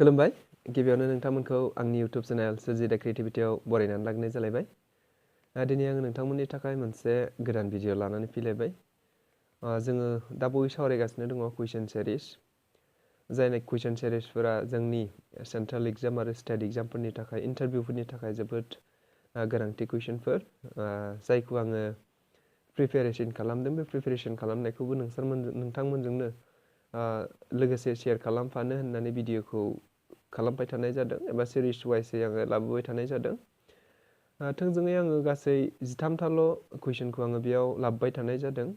खुलुमबाय गिबियावनो नोंथांमोनखौ आंनि YouTube चेनेल SWRJI-THE क्रिएटिभिटीआव बरायनानै लाग्रोनाय जालायबाय। दिनै आङो नोंथांमोननि थाखाय मोनसे गोदान भिडिअ लानानै फैलायबाय। जोङो दा बयबो सावरायगासिनो दङ कुइसन सिरिज, जाय कुइसन सिरिजफोरा जोंनि सेन्ट्रेल एग्जाम आरो स्टेट एग्जामफोरनि थाखाय इन्टारभिउफोरनि थाखाय जोबोद गोनांथि कुइसनफोर, जायखौ आङो प्रिपेरेसन खालामदों। बे प्रिपेरेसन खालामनायखौबो नोंथांमोनजोंनो लोगोसे शेयार खालामफानो होननानै भिडिअखौ खालामबाय थानाय जादों एबा सिरिज वाइसै आङो लाबोबाय थानाय जादों। थोंजोङै आङो गासै 13थाल' कुइसनखौ आङो बेयाव लाबोबाय थानाय जादों।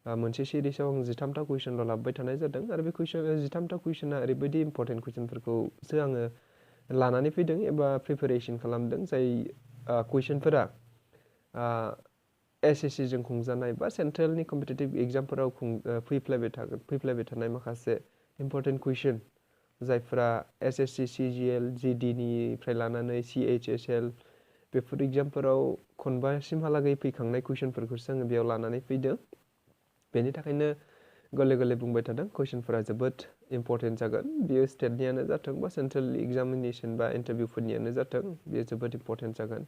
मोनसे सिरिजआव आं 13था कुइसनल' लाबोबाय थानाय जादों आरो बे 13था कुइसना ओरैबायदि इम्परटेन्ट कुइसनफोरखौसो आङो लानानै फैदों एबा प्रिपेरेसन खालामदों, जाय कुइसनफोरा SSC जों खुंजानाय बा सेन्ट्रेलनि कम्पिटिटिभ एग्जामफोराव फैफ्लायबाय थानाय माखासे इम्परटेन्ट कुइसन, जायफोरा SSC, CGL, GD निफ्राय लानानै CHSL बेफोर एग्जामफोराव खनबासिमहालागै फैखांनाय कुइसनफोरखौसो आङो बेयाव लानानै फैदों। बेनि थाखायनो गले गले बुंबाय थादों कुइसनफोरा जोबोद इम्परटेन्ट जागोन। बेयो स्टेटनियानो जाथों बा सेन्ट्रेल एग्जामिनेसन बा इन्टारभिउफोरनियानो जाथों, बेयो जोबोद इम्परटेन्ट जागोन।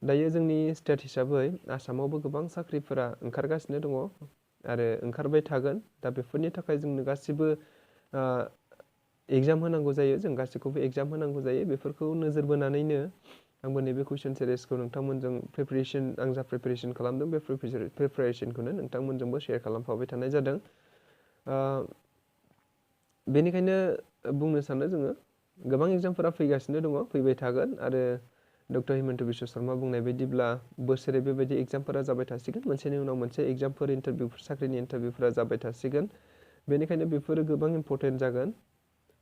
दायो जोंनि स्टेट हिसाबै आसामावबो गोबां साख्रिफोरा ओंखारगासिनो दङ आरो ओंखारबाय थागोन। दा बेफोरनि थाखाय जोंनो गासिबो एग्जाम होनांगौ जायो, जों गासैखौबो एग्जाम होनांगौ जायो। बेफोरखौ नोजोर बोनानैनो आंबो नैबे कुइसन सिरिजखौ नोंथांमोनजों आं जा प्रिपेरेसन खालामदों बे प्रिपेरेसनखौनो नोंथांमोनजोंबो शेयार खालामफाबाय थानाय जादों। बेनिखायनो बुंनो सानो जोङो गोबां एग्जामफोरा फैगासिनो दङ, फैबाय थागोन आरो डक्टर हिमन्त बिश्व शर्मा बुंनाय बायदिब्ला बोसोरै बेबायदि एग्जामफोरा जाबाय थासिगोन, मोनसेनि उनाव मोनसे एग्जामफोर साख्रिनि इन्टारभिउफोरा जाबाय थासिगोन। बेनिखायनो बेफोरो गोबां इम्परटेन्ट जागोन।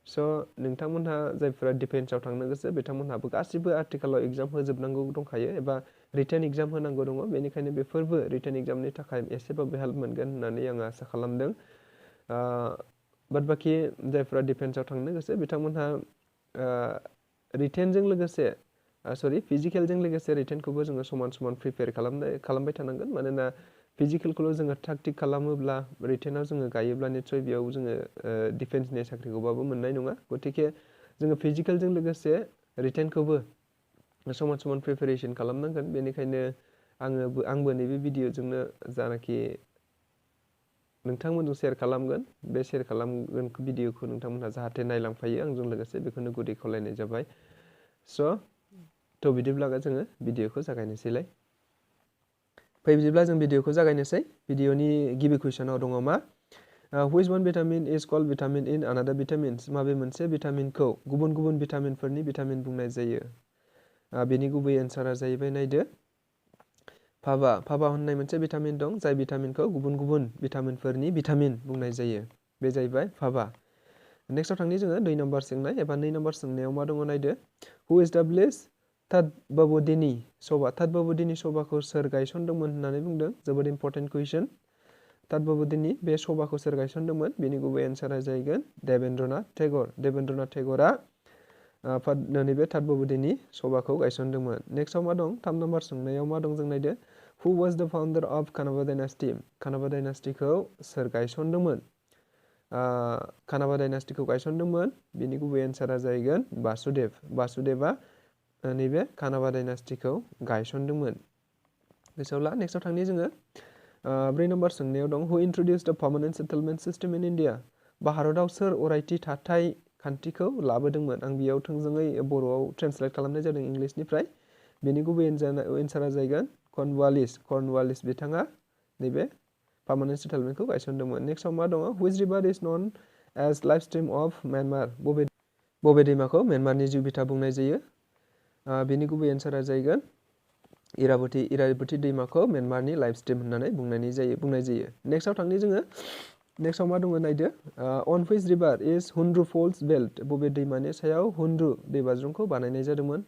स' नोंथांमोनहा जायफोरा डिफेन्सआव थांनो गोसो बिथांमोनहाबो गासिबो आथिखालाव एग्जाम होजोबनांगौ दंखायो एबा रिटेन एग्जाम होनांगौ दङ। बेनिखायनो बेफोरबो रिटेन एग्जामनि थाखाय एसेबाबो हेल्प मोनगोन होननानै आङो आसा खालामदों। बाद बाखि जायफोरा डिफेन्सआव थांनो गोसो बिथांमोनहा रिटेनजों लोगोसे फिजिकेलजों लोगोसे रिटेनखौबो जोङो समान समान प्रिपेयार खालामबाय थानांगोन। मानोना फिजिकेलखौल' जोङो थाग थिग खालामोब्ला रिटेनाव जोङो गायोब्ला निस्सय बेयाव जोङो डिफेन्सनि साख्रिखौबाबो मोननाय नङा। गतिके जोङो फिजिकेलजों लोगोसे रिटेनखौबो समान समान प्रिपेरेसन खालामनांगोन। बेनिखायनो आंबो नैबे भिडिअजोंनो जानाखि नोंथांमोनजों शेयार खालामगोन, बे शेयार खालामगोन भिडिअखौ नोंथांमोनहा जाहाथे नायलांफायो आंजों लोगोसे, बेखौनो गुरै खावलायनाय जाबाय। थ' बिदिब्ला जोङो भिडिअखौ जागायनोसैलाय। बिदिब्ला जों भिडिअखौ जागायनोसै। भिडिअनि गिबि कुइसनाव दङ मा? Which one vitamin is called vitamin in another vitamins? माबे मोनसे भिटामिनखौ गुबुन गुबुन भिटामिनफोरनि भिटामिन बुंनाय जायो? बेनि गुबै एन्सारा जाहैबाय, नायदो, फाबा होननाय मोनसे भिटामिन दं, जाय भिटामिनखौ गुबुन गुबुन भिटामिनफोरनि भिटामिन बुंनाय जायो। बे जाहैबाय फाबा। नेक्स्टआव थांनि जोङो 2 नम्बर सोंनाय एबा 2 नम्बर सोंनायाव मा दङ नायदो। Who established तत्वबोधिनी सभा? तत्वबोधिनी सभाखौ सोर गायसनदोंमोन होननानै बुंदों। जोबोद इम्परटेन्ट कुइसन। तत्वबोधिनी बे सभाखौ सोर गायसनदोंमोन? बेनि गुबै एन्सारा जाहैगोन देवेन्द्रनाथ टेगर। देवेन्द्रनाथ टेगरा नैबे तत्वबोधिनी सभाखौ गायसनदोंमोन। नेक्स्टआव मा दं? 3 नम्बर सोंनायाव मा दं जों नायदो। Who was the founder of Kanava dynasty? कानाभा डाइनास्टिखौ सोर गायसनदोंमोन? कानाभा डाइनास्टिखौ गायसनदोंमोन। बिनि गुबै एन्सारा जाहैगोन बासुदेव। बासुदेवा नैबे कानाभा डाइनास्टिखौ गायसनदोंमोन। गोसोआव ला। नेक्स्टआव थांनि जोङो 4 नम्बर सोंनायाव दं। Who introduced the permanent settlement system in India? भारतआव सोर अरायथि थाथाय खान्थिखौ लाबोदोंमोन? आं बेयाव थोंजोङै बर'आव ट्रेन्सलेट खालामनाय जादों इंलिसनिफ्राय। बेनि गुबै एन्सारा जाहैगोन कर्नवालिस। कर्नवालिस बिथाङा नैबे पार्मानेन्ट सेटलमेन्टखौ गायसनदोंमोन। नेक्स्टआव मा दङ? Which river is known as life stream of Myanmar? बबे दैमाखौ म्यानमारनि जिउ बिथा बुंनाय जायो? बेनि गुबै एन्सारा जाहैगोन इराबती। इराबती दैमाखौ म्यानमारनि लाइफ स्ट्रिम होननानै बुंनाय जायो। नेक्स्टआव थांनि जोङो। नेक्स्टआव मा दङ नायदो। On which river is Hundru Falls built? बबे दैमानि सायाव हुनड्रु दैबाज्रुमखौ बानायनाय जादोंमोन?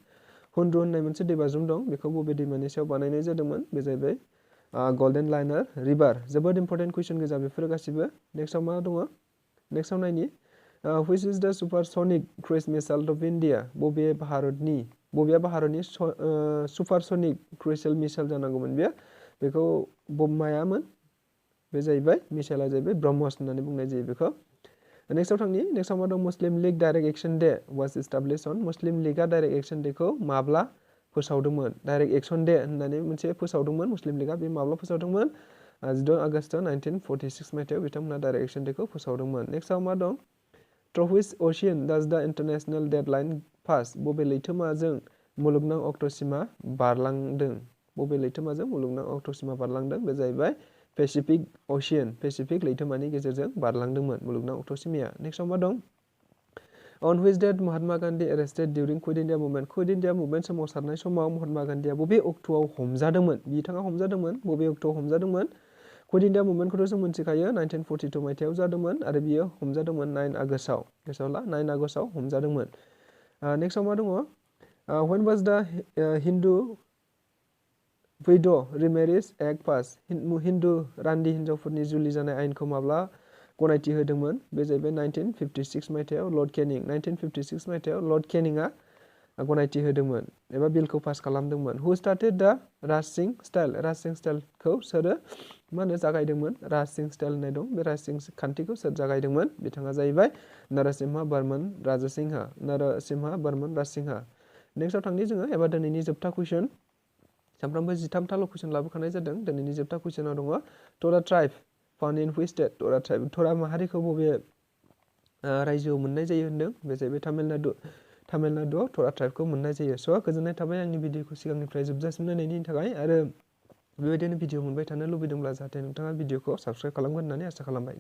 हुनड्रु होननाय मोनसे दैबाज्रुम दं, बेखौ बबे दैमानि सायाव बानायनाय जादोंमोन? बे जाहैबाय गल्डेन लाइनार रिभार। जोबोद इम्परटेन्ट कुइसन गोजा बेफोरो गासिबो। नेक्स्टआव मा दङ? नेक्स्टआव नायनि। Which is the supersonic cruise missile of India? बबेया भारतनि सुपारसनिक क्रुइज मिसाइल जानांगौमोन बेयो? बेखौ मायामोन? बे जाहैबाय मिसाइला जाहैबाय ब्रह्मस होननानै बुंनाय जायो बेखौ। नेक्स्टआव थांनि नेक्स्टआव मा दं Muslim League direct action day was establish अन मुस्लिम लीगआ डाइरेक्ट एक्शन डेखौ माब्ला फोसावदोंमोन डाइरेक्ट एक्शन डे होननानै मोनसे फोसावदोंमोन मुस्लिम लीगआ बे माब्ला फोसावदोंमोन 16 आगष्ट 1946 मायथाइयाव बिथांमोना डाइरेक्ट एक्शन डेखौ फोसावदोंमन नेक्स्टआव मा दं थ्रू व्हिच ओशियन डाज द इंटरनेशनल डेडलाइन पास बबे लैथोमाजों मुलुगनां अक्ट'सिमा बारलांदों बबे लैथोमाजों मुलुगनां अक्ट'सिमा बारलांदों बे जाहैबाय पेसिफिक ओशियन पेसिफिक लैथोमानि गेजेरजों बारलांदोंमोन मुलुगनां अक्ट'सिमाया नेक्स्टआव मा दं On which date Mahatma Gandhi arrested during Quit India movement Quit India movement सोमावसारनाय समाव महात्मा गांधीया बबे अक्ट'आव हमजादोंमोन बिथाङा हमजादोंमोन बबे अक्ट'आव हमजादोंमोन Quit India movement-खौथ' जों मिथिखायो 1942 मायथाइयाव जादोंमन आरो बियो हमजादोंमन 9 आगष्टआव गोसोआव ला 9 आगष्टआव हमजादोंमन नेक्स्टआव मा दङ When was the Hindu widow remarriage act passed Hindu रान्दि हिन्जावफोरनि जुलि जानाय आयेनखौ माब्ला गनायथि होदोंमोन बे जाहैबाय 1956 मायथाइयाव लर्ड केनिं 1956 मायथाइयाव लर्ड केनिंआ गनायथि होदोंमोन एबा बिलखौ पास खालामदोंमोन हु स्टार्टेड द राज सिंह स्टाइलखौ सोरो मा होनो जागायदोंमोन राज सिंह स्टाइल होननाय दं बे राज सिंह खान्थिखौ सोर जागायदोंमोन बिथाङा जाहैबाय नरसिम्हा बर्मन राजसिंहा नेक्स्टआव थांनि जोङो एबा दिनैनि जोबथा कुइसन सानफ्रोमबो 13थाल' कुइसन लाबोखानाय जादों दिनैनि जोबथा कुइसनाव दङ ta-ra tribe found in which state ta-ra माहारिखौ बबे रायजोआव मोननाय जायो होनदों बे जाहैबाय तामिलनाडुआव टरा ट्राइबखौ मोननाय जायो स' गोजोननाय थाबाय आंनि भिडिअखौ सिगांनिफ्राय जोबजासिम नायनायनि थाखाय आरो बेबायदिनो भिडिअ मोनबाय थानो लुबैदोंब्ला जाहाथे नोंथाङा भिडिअखौ साबस्क्राइब खालामगोन होननानै आसा खालामबाय